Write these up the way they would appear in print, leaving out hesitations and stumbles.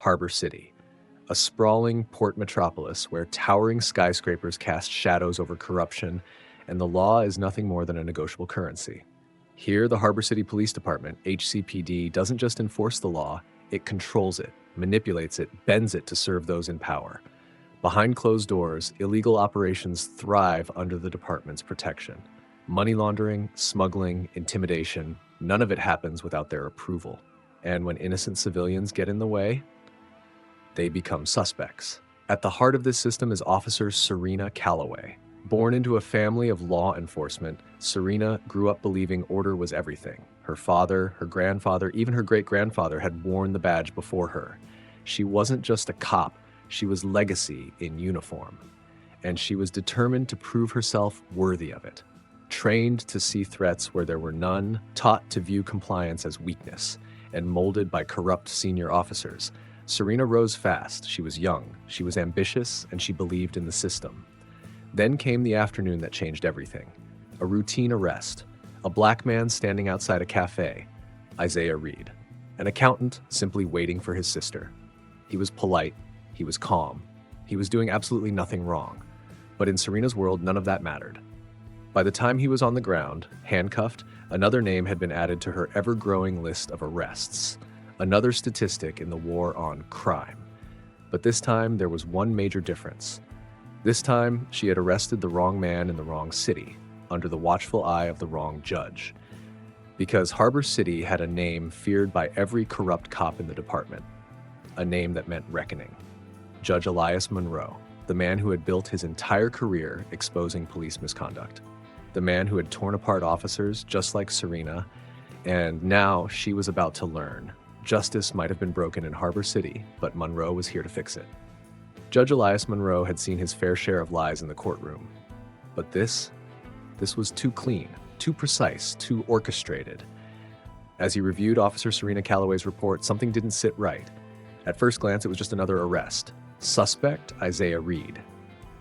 Harbor City, a sprawling port metropolis where towering skyscrapers cast shadows over corruption, and the law is nothing more than a negotiable currency. Here, the Harbor City Police Department, HCPD, doesn't just enforce the law, it controls it, manipulates it, bends it to serve those in power. Behind closed doors, illegal operations thrive under the department's protection. Money laundering, smuggling, intimidation, none of it happens without their approval. And when innocent civilians get in the way, they become suspects. At the heart of this system is Officer Serena Calloway. Born into a family of law enforcement, Serena grew up believing order was everything. Her father, her grandfather, even her great-grandfather had worn the badge before her. She wasn't just a cop, she was legacy in uniform. And she was determined to prove herself worthy of it. Trained to see threats where there were none, taught to view compliance as weakness, and molded by corrupt senior officers, Serena rose fast. She was young, she was ambitious, and she believed in the system. Then came the afternoon that changed everything. A routine arrest. A black man standing outside a cafe. Isaiah Reed. An accountant simply waiting for his sister. He was polite. He was calm. He was doing absolutely nothing wrong. But in Serena's world, none of that mattered. By the time he was on the ground, handcuffed, another name had been added to her ever-growing list of arrests. Another statistic in the war on crime. But this time, there was one major difference. This time, she had arrested the wrong man in the wrong city, under the watchful eye of the wrong judge. Because Harbor City had a name feared by every corrupt cop in the department. A name that meant reckoning. Judge Elias Monroe, the man who had built his entire career exposing police misconduct. The man who had torn apart officers just like Serena, and now she was about to learn. Justice might have been broken in Harbor City, but Monroe was here to fix it. Judge Elias Monroe had seen his fair share of lies in the courtroom. But this was too clean, too precise, too orchestrated. As he reviewed Officer Serena Calloway's report, something didn't sit right. At first glance, it was just another arrest. Suspect, Isaiah Reed.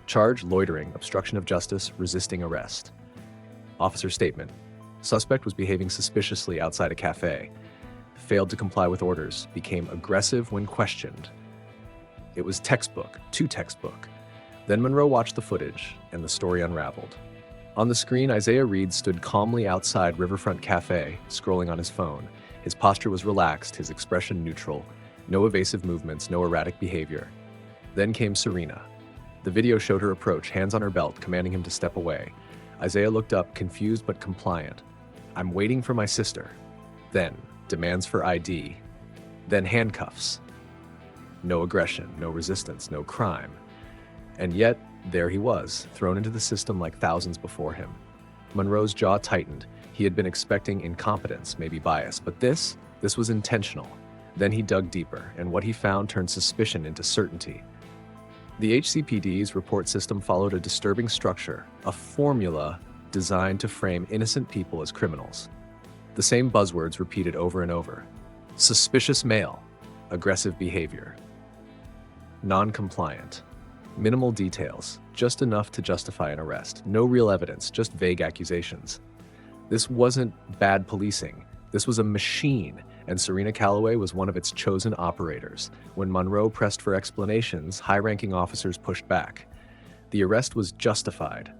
Charge, loitering, obstruction of justice, resisting arrest. Officer statement. Suspect was behaving suspiciously outside a cafe. Failed to comply with orders, became aggressive when questioned. It was textbook, too textbook. Then Monroe watched the footage, and the story unraveled. On the screen, Isaiah Reed stood calmly outside Riverfront Cafe, scrolling on his phone. His posture was relaxed, his expression neutral. No evasive movements, no erratic behavior. Then came Serena. The video showed her approach, hands on her belt, commanding him to step away. Isaiah looked up, confused but compliant. "I'm waiting for my sister." Then, demands for ID. Then handcuffs. No aggression, no resistance, no crime. And yet, there he was, thrown into the system like thousands before him. Monroe's jaw tightened. He had been expecting incompetence, maybe bias, but this was intentional. Then he dug deeper, and what he found turned suspicion into certainty. The HCPD's report system followed a disturbing structure, a formula designed to frame innocent people as criminals. The same buzzwords repeated over and over. Suspicious male, aggressive behavior, non-compliant, minimal details, just enough to justify an arrest, no real evidence, just vague accusations. This wasn't bad policing, this was a machine, and Serena Calloway was one of its chosen operators. When Monroe pressed for explanations, high-ranking officers pushed back. The arrest was justified.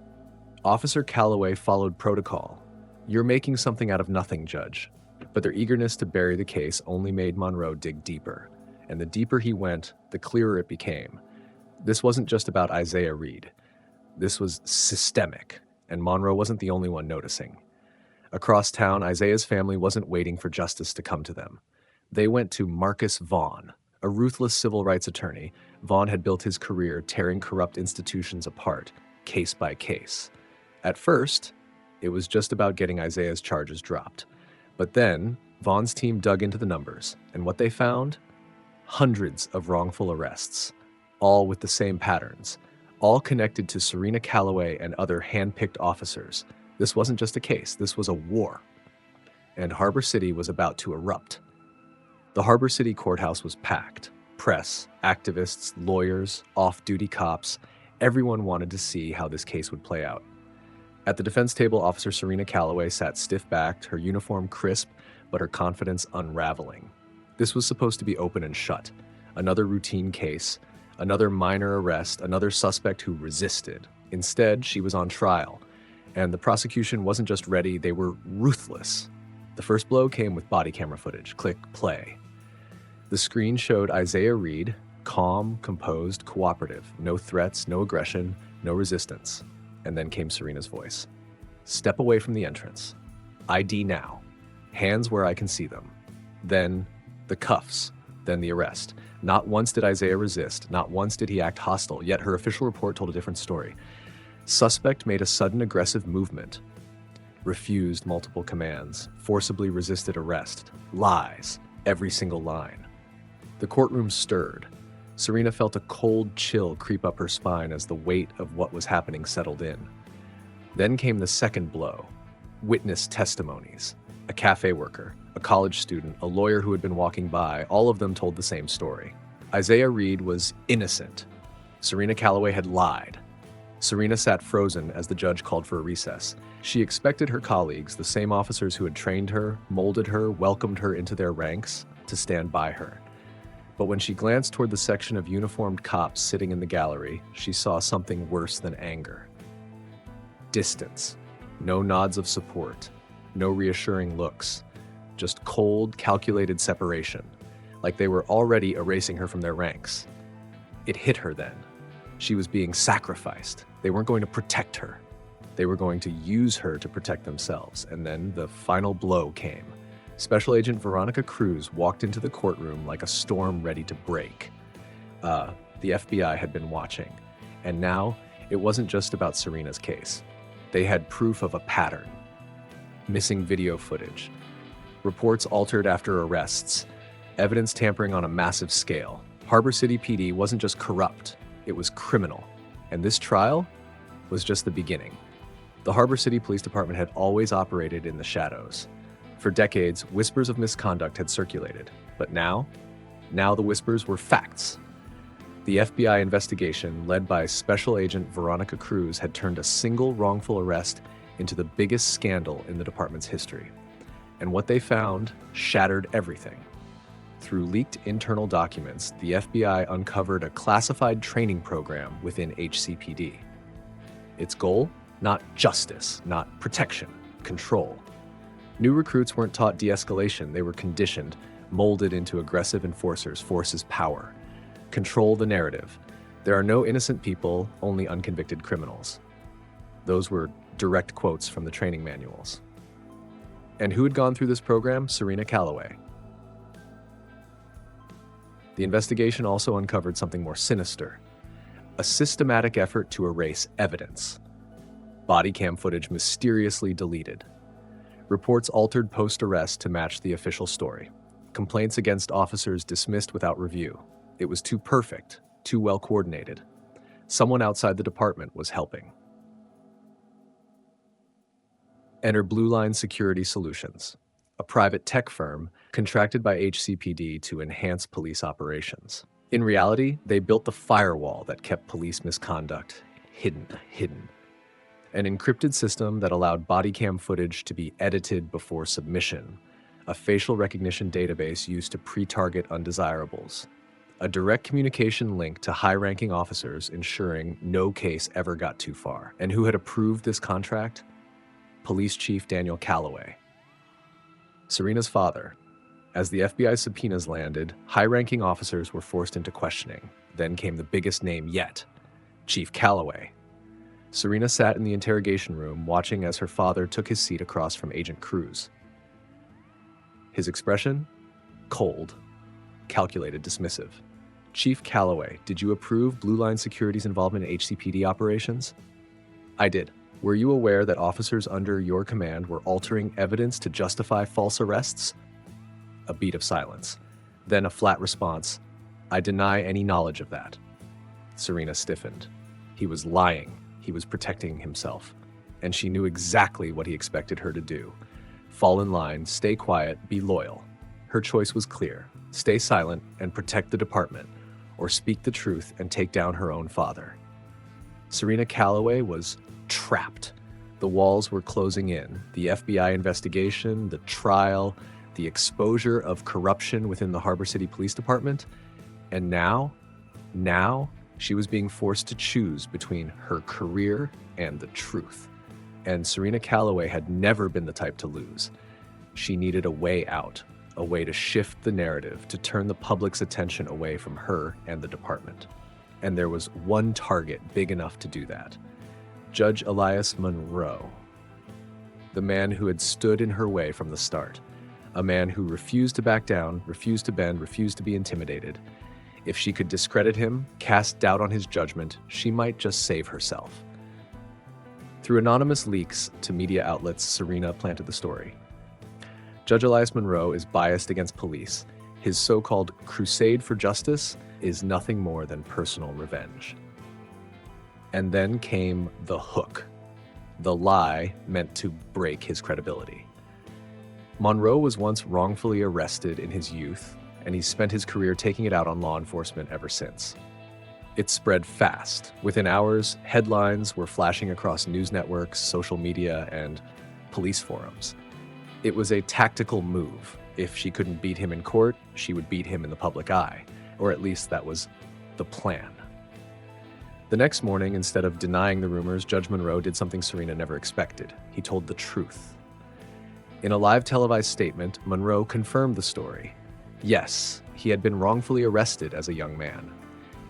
Officer Calloway followed protocol. "You're making something out of nothing, Judge." But their eagerness to bury the case only made Monroe dig deeper. And the deeper he went, the clearer it became. This wasn't just about Isaiah Reed. This was systemic, and Monroe wasn't the only one noticing. Across town, Isaiah's family wasn't waiting for justice to come to them. They went to Marcus Vaughn, a ruthless civil rights attorney. Vaughn had built his career tearing corrupt institutions apart, case by case. At first, it was just about getting Isaiah's charges dropped. But then, Vaughn's team dug into the numbers, and what they found? Hundreds of wrongful arrests, all with the same patterns, all connected to Serena Calloway and other hand-picked officers. This wasn't just a case, this was a war. And Harbor City was about to erupt. The Harbor City courthouse was packed. Press, activists, lawyers, off-duty cops, everyone wanted to see how this case would play out. At the defense table, Officer Serena Calloway sat stiff-backed, her uniform crisp, but her confidence unraveling. This was supposed to be open and shut, Another routine case, another minor arrest, another suspect who resisted. Instead, she was on trial, and the prosecution wasn't just ready, they were ruthless. The first blow came with body camera footage. Click play. The screen showed Isaiah Reed, calm, composed, cooperative, no threats, no aggression, no resistance. And then came Serena's voice. Step away from the entrance. ID now. Hands where I can see them. Then the cuffs. Then the arrest. Not once did Isaiah resist. Not once did he act hostile, yet her official report told a different story. Suspect made a sudden aggressive movement. Refused multiple commands. Forcibly resisted arrest. Lies. Every single line. The courtroom stirred. Serena felt a cold chill creep up her spine as the weight of what was happening settled in. Then came the second blow. Witness testimonies. A cafe worker, a college student, a lawyer who had been walking by, all of them told the same story. Isaiah Reed was innocent. Serena Calloway had lied. Serena sat frozen as the judge called for a recess. She expected her colleagues, the same officers who had trained her, molded her, welcomed her into their ranks, to stand by her. But when she glanced toward the section of uniformed cops sitting in the gallery, she saw something worse than anger. Distance. No nods of support. No reassuring looks. Just cold, calculated separation, like they were already erasing her from their ranks. It hit her then. She was being sacrificed. They weren't going to protect her. They were going to use her to protect themselves. And then the final blow came. Special Agent Veronica Cruz walked into the courtroom like a storm ready to break. The FBI had been watching, and now it wasn't just about Serena's case. They had proof of a pattern. Missing video footage. Reports altered after arrests. Evidence tampering on a massive scale. Harbor City PD wasn't just corrupt, it was criminal. And this trial was just the beginning. The Harbor City Police Department had always operated in the shadows. For decades, whispers of misconduct had circulated, but now the whispers were facts. The FBI investigation, led by Special Agent Veronica Cruz, had turned a single wrongful arrest into the biggest scandal in the department's history. And what they found shattered everything. Through leaked internal documents, the FBI uncovered a classified training program within HCPD. Its goal? Not justice, not protection, control. New recruits weren't taught de-escalation, they were conditioned, molded into aggressive enforcers, forces power. Control the narrative. There are no innocent people, only unconvicted criminals. Those were direct quotes from the training manuals. And who had gone through this program? Serena Calloway. The investigation also uncovered something more sinister. A systematic effort to erase evidence. Body cam footage mysteriously deleted. Reports altered post-arrest to match the official story. Complaints against officers dismissed without review. It was too perfect, too well coordinated. Someone outside the department was helping. Enter Blue Line Security Solutions, a private tech firm contracted by HCPD to enhance police operations. In reality, they built the firewall that kept police misconduct hidden. An encrypted system that allowed body cam footage to be edited before submission, a facial recognition database used to pre-target undesirables, a direct communication link to high-ranking officers ensuring no case ever got too far. And who had approved this contract? Police Chief Daniel Calloway. Serena's father. As the FBI subpoenas landed, high-ranking officers were forced into questioning. Then came the biggest name yet, Chief Calloway. Serena sat in the interrogation room, watching as her father took his seat across from Agent Cruz. His expression? Cold, calculated, dismissive. Chief Calloway, did you approve Blue Line Security's involvement in HCPD operations? I did. Were you aware that officers under your command were altering evidence to justify false arrests? A beat of silence. Then a flat response. I deny any knowledge of that. Serena stiffened. He was lying. He was protecting himself. And she knew exactly what he expected her to do. Fall in line, stay quiet, be loyal. Her choice was clear. Stay silent and protect the department, or speak the truth and take down her own father. Serena Calloway was trapped. The walls were closing in. The FBI investigation, the trial, the exposure of corruption within the Harbor City Police Department. And now, she was being forced to choose between her career and the truth. And Serena Calloway had never been the type to lose. She needed a way out, a way to shift the narrative, to turn the public's attention away from her and the department. And there was one target big enough to do that: Judge Elias Monroe, the man who had stood in her way from the start, a man who refused to back down, refused to bend, refused to be intimidated. If she could discredit him, cast doubt on his judgment, she might just save herself. Through anonymous leaks to media outlets, Serena planted the story. Judge Elias Monroe is biased against police. His so-called crusade for justice is nothing more than personal revenge. And then came the hook, the lie meant to break his credibility. Monroe was once wrongfully arrested in his youth, and he's spent his career taking it out on law enforcement ever since. It spread fast. Within hours, headlines were flashing across news networks, social media, and police forums. It was a tactical move. If she couldn't beat him in court, she would beat him in the public eye, or at least that was the plan. The next morning, instead of denying the rumors, Judge Monroe did something Serena never expected. He told the truth. In a live televised statement, Monroe confirmed the story. Yes, he had been wrongfully arrested as a young man.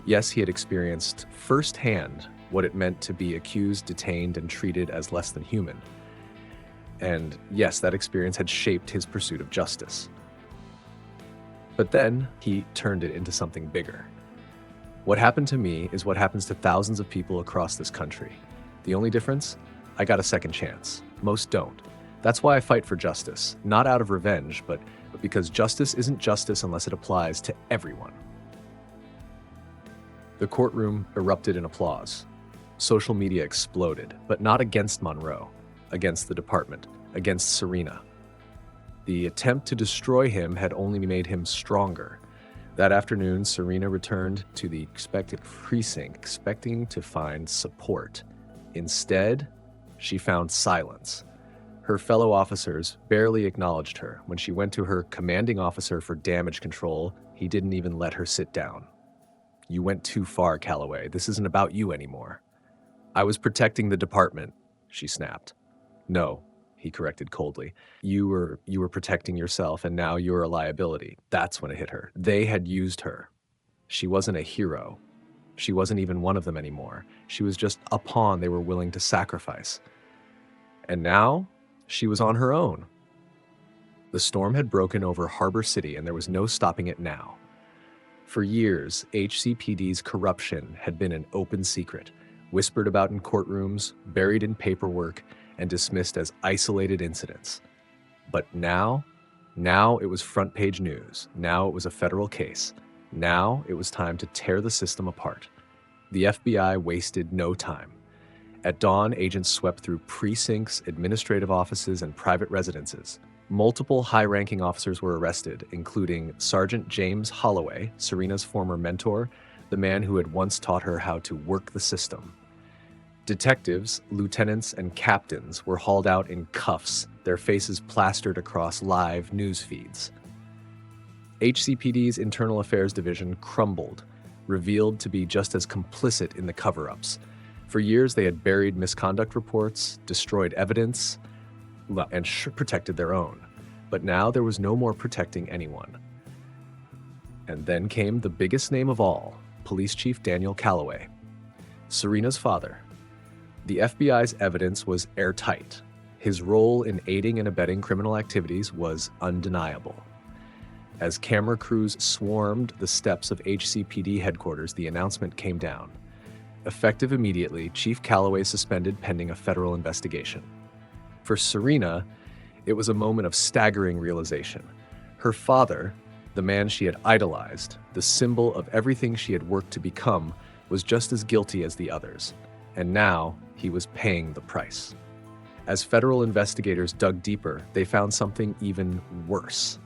Yes, he had experienced firsthand what it meant to be accused, detained, and treated as less than human. And yes, that experience had shaped his pursuit of justice. But then he turned it into something bigger. What happened to me is what happens to thousands of people across this country. The only difference? I got a second chance. Most don't. That's why I fight for justice, not out of revenge, but because justice isn't justice unless it applies to everyone. The courtroom erupted in applause. Social media exploded, but not against Monroe, against the department, against Serena. The attempt to destroy him had only made him stronger. That afternoon, Serena returned to the expected precinct, expecting to find support. Instead, she found silence. Her fellow officers barely acknowledged her. When she went to her commanding officer for damage control, he didn't even let her sit down. "You went too far, Calloway. This isn't about you anymore." "I was protecting the department," she snapped. "No," he corrected coldly. You were protecting yourself, and now you're a liability." That's when it hit her. They had used her. She wasn't a hero. She wasn't even one of them anymore. She was just a pawn they were willing to sacrifice. And now, she was on her own. The storm had broken over Harbor City, and there was no stopping it now. For years, HCPD's corruption had been an open secret, whispered about in courtrooms, buried in paperwork, and dismissed as isolated incidents. But now it was front-page news. Now it was a federal case. Now it was time to tear the system apart. The FBI wasted no time. At dawn, agents swept through precincts, administrative offices, and private residences. Multiple high-ranking officers were arrested, including Sergeant James Holloway, Serena's former mentor, the man who had once taught her how to work the system. Detectives, lieutenants, and captains were hauled out in cuffs, their faces plastered across live news feeds. HCPD's Internal Affairs Division crumbled, revealed to be just as complicit in the cover-ups. For years, they had buried misconduct reports, destroyed evidence, and protected their own. But now there was no more protecting anyone. And then came the biggest name of all, Police Chief Daniel Calloway, Serena's father. The FBI's evidence was airtight. His role in aiding and abetting criminal activities was undeniable. As camera crews swarmed the steps of HCPD headquarters, the announcement came down. Effective immediately, Chief Calloway suspended pending a federal investigation. For Serena, it was a moment of staggering realization. Her father, the man she had idolized, the symbol of everything she had worked to become, was just as guilty as the others. And now, he was paying the price. As federal investigators dug deeper, they found something even worse.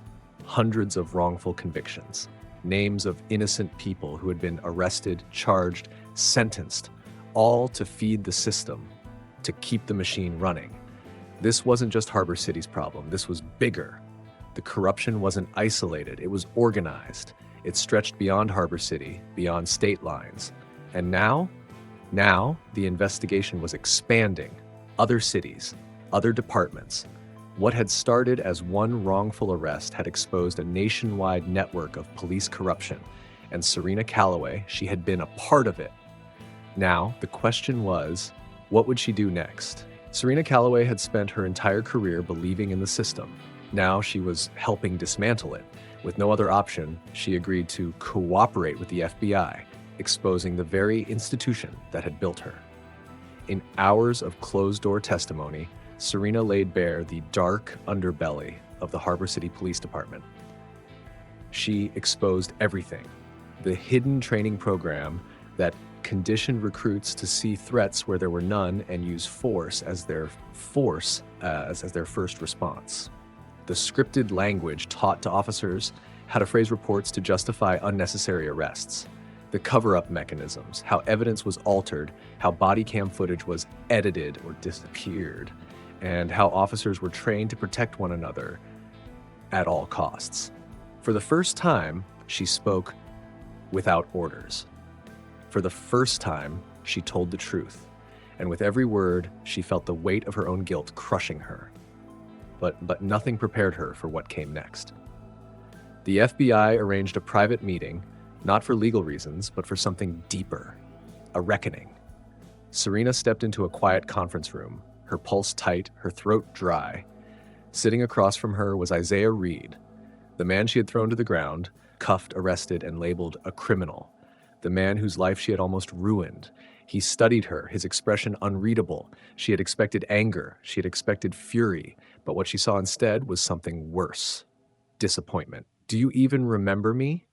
Hundreds of wrongful convictions. Names of innocent people who had been arrested, charged, sentenced, all to feed the system, to keep the machine running. This wasn't just Harbor City's problem. This was bigger. The corruption wasn't isolated. It was organized. It stretched beyond Harbor City, beyond state lines. And now the investigation was expanding. Other cities, other departments. What had started as one wrongful arrest had exposed a nationwide network of police corruption, and Serena Calloway, she had been a part of it. Now, the question was, what would she do next? Serena Calloway had spent her entire career believing in the system. Now she was helping dismantle it. With no other option, she agreed to cooperate with the FBI, exposing the very institution that had built her. In hours of closed-door testimony, Serena laid bare the dark underbelly of the Harbor City Police Department. She exposed everything. The hidden training program that conditioned recruits to see threats where there were none and use force as their first response. The scripted language taught to officers how to phrase reports to justify unnecessary arrests. The cover-up mechanisms, how evidence was altered, how body cam footage was edited or disappeared, and how officers were trained to protect one another at all costs. For the first time, she spoke without orders. For the first time, she told the truth, and with every word, she felt the weight of her own guilt crushing her. But nothing prepared her for what came next. The FBI arranged a private meeting, not for legal reasons, but for something deeper, a reckoning. Serena stepped into a quiet conference room, her pulse tight, her throat dry. Sitting across from her was Isaiah Reed, the man she had thrown to the ground, cuffed, arrested, and labeled a criminal, the man whose life she had almost ruined. He studied her, his expression unreadable. She had expected anger, she had expected fury, but what she saw instead was something worse, disappointment. "Do you even remember me?"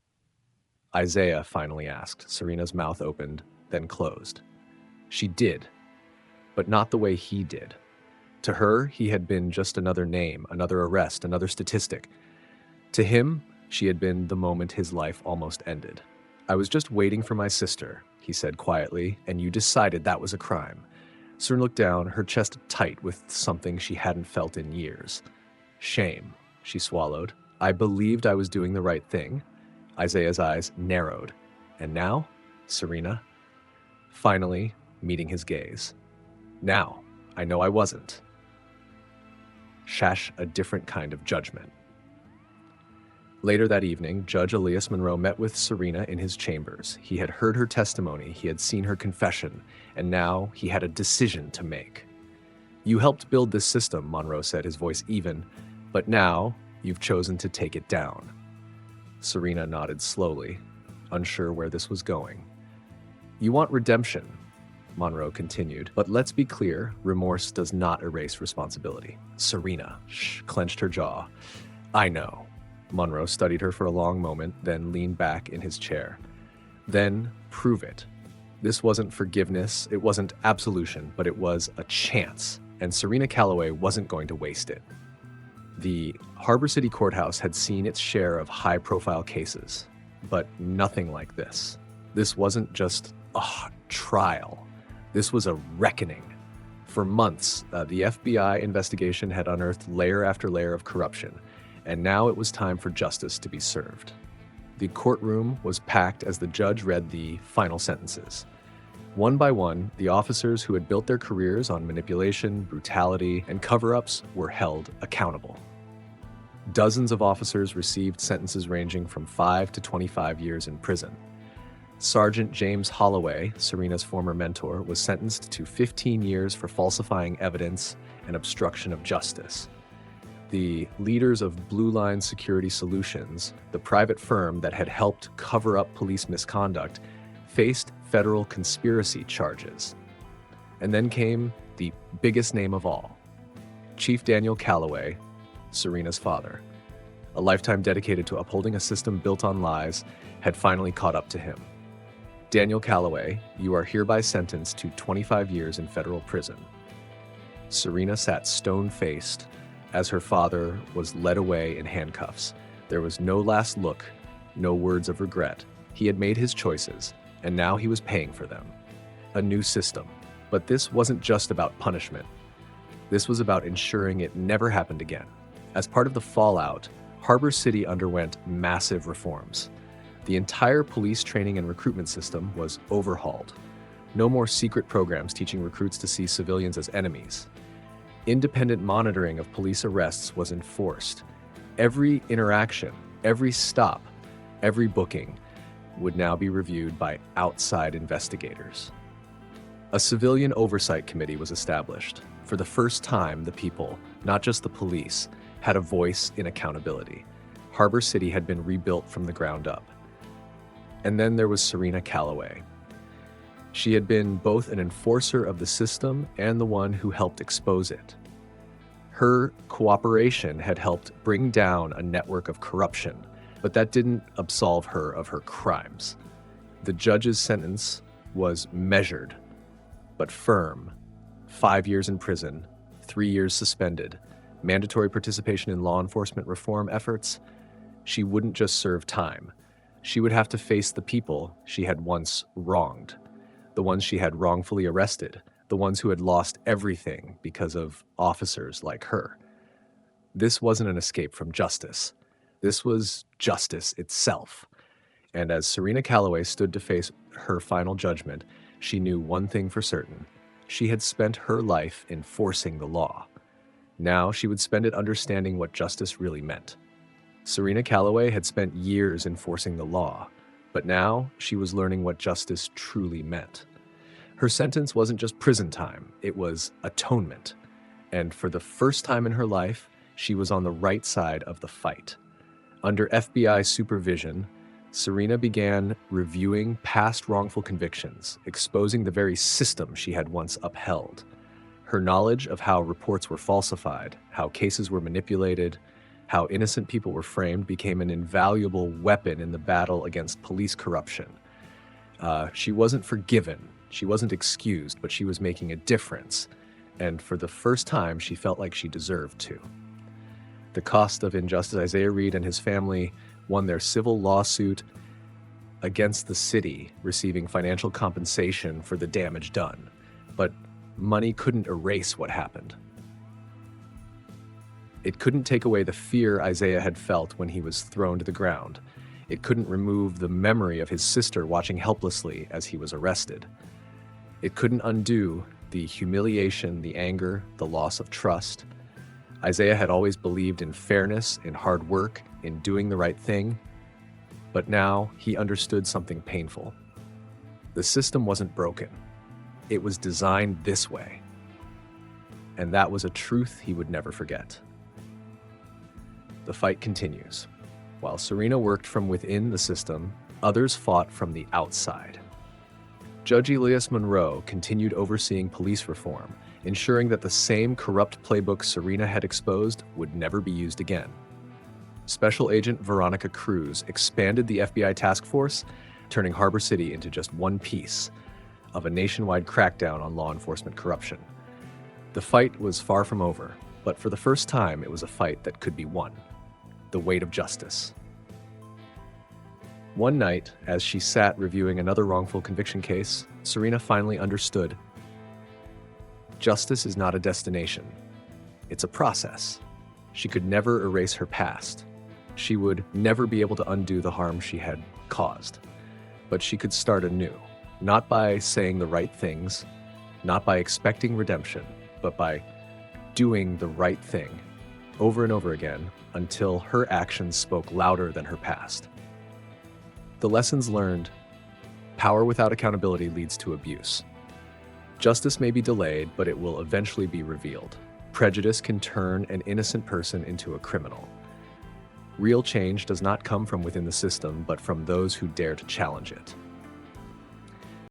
Isaiah finally asked. Serena's mouth opened, then closed. She did, but not the way he did. To her, he had been just another name, another arrest, another statistic. To him, she had been the moment his life almost ended. "I was just waiting for my sister," he said quietly, "and you decided that was a crime." Serena looked down, her chest tight with something she hadn't felt in years. "Shame," she swallowed. "I believed I was doing the right thing." Isaiah's eyes narrowed. "And now, Serena?" Finally, meeting his gaze. "Now, I know I wasn't." Shash, a different kind of judgment. Later that evening, Judge Elias Monroe met with Serena in his chambers. He had heard her testimony, he had seen her confession, and now he had a decision to make. "You helped build this system," Monroe said, his voice even, "but now you've chosen to take it down." Serena nodded slowly, unsure where this was going. "You want redemption," Monroe continued, "but let's be clear, remorse does not erase responsibility." Serena clenched her jaw. "I know." Monroe studied her for a long moment, then leaned back in his chair. "Then prove it." This wasn't forgiveness, it wasn't absolution, but it was a chance, and Serena Calloway wasn't going to waste it. The Harbor City Courthouse had seen its share of high-profile cases, but nothing like this. This wasn't just a trial. This was a reckoning. For months, the FBI investigation had unearthed layer after layer of corruption, and now it was time for justice to be served. The courtroom was packed as the judge read the final sentences. One by one, the officers who had built their careers on manipulation, brutality, and cover-ups were held accountable. Dozens of officers received sentences ranging from 5 to 25 years in prison. Sergeant James Holloway, Serena's former mentor, was sentenced to 15 years for falsifying evidence and obstruction of justice. The leaders of Blue Line Security Solutions, the private firm that had helped cover up police misconduct, faced federal conspiracy charges. And then came the biggest name of all, Chief Daniel Calloway, Serena's father. A lifetime dedicated to upholding a system built on lies had finally caught up to him. "Daniel Calloway, you are hereby sentenced to 25 years in federal prison." Serena sat stone-faced as her father was led away in handcuffs. There was no last look, no words of regret. He had made his choices, and now he was paying for them. A new system. But this wasn't just about punishment. This was about ensuring it never happened again. As part of the fallout, Harbor City underwent massive reforms. The entire police training and recruitment system was overhauled. No more secret programs teaching recruits to see civilians as enemies. Independent monitoring of police arrests was enforced. Every interaction, every stop, every booking would now be reviewed by outside investigators. A civilian oversight committee was established. For the first time, the people, not just the police, had a voice in accountability. Harbor City had been rebuilt from the ground up. And then there was Serena Calloway. She had been both an enforcer of the system and the one who helped expose it. Her cooperation had helped bring down a network of corruption, but that didn't absolve her of her crimes. The judge's sentence was measured, but firm. 5 years in prison, 3 years suspended, mandatory participation in law enforcement reform efforts. She wouldn't just serve time. She would have to face the people she had once wronged, the ones she had wrongfully arrested, the ones who had lost everything because of officers like her. This wasn't an escape from justice. This was justice itself. And as Serena Calloway stood to face her final judgment, she knew one thing for certain. She had spent her life enforcing the law. Now she would spend it understanding what justice really meant. Serena Calloway had spent years enforcing the law, but now she was learning what justice truly meant. Her sentence wasn't just prison time, it was atonement. And for the first time in her life, she was on the right side of the fight. Under FBI supervision, Serena began reviewing past wrongful convictions, exposing the very system she had once upheld. Her knowledge of how reports were falsified, how cases were manipulated, how innocent people were framed became an invaluable weapon in the battle against police corruption. She wasn't forgiven, she wasn't excused, but she was making a difference. And for the first time, she felt like she deserved to. The cost of injustice. Isaiah Reed and his family won their civil lawsuit against the city, receiving financial compensation for the damage done. But money couldn't erase what happened. It couldn't take away the fear Isaiah had felt when he was thrown to the ground. It couldn't remove the memory of his sister watching helplessly as he was arrested. It couldn't undo the humiliation, the anger, the loss of trust. Isaiah had always believed in fairness, in hard work, in doing the right thing. But now he understood something painful. The system wasn't broken. It was designed this way. And that was a truth he would never forget. The fight continues. While Serena worked from within the system, others fought from the outside. Judge Elias Monroe continued overseeing police reform, ensuring that the same corrupt playbook Serena had exposed would never be used again. Special Agent Veronica Cruz expanded the FBI task force, turning Harbor City into just one piece of a nationwide crackdown on law enforcement corruption. The fight was far from over, but for the first time, it was a fight that could be won. The weight of justice. One night, as she sat reviewing another wrongful conviction case, Serena finally understood. Justice is not a destination. It's a process. She could never erase her past. She would never be able to undo the harm she had caused. But she could start anew, not by saying the right things, not by expecting redemption, but by doing the right thing over and over again until her actions spoke louder than her past. The lessons learned: power without accountability leads to abuse. Justice may be delayed, but it will eventually be revealed. Prejudice can turn an innocent person into a criminal. Real change does not come from within the system, but from those who dare to challenge it.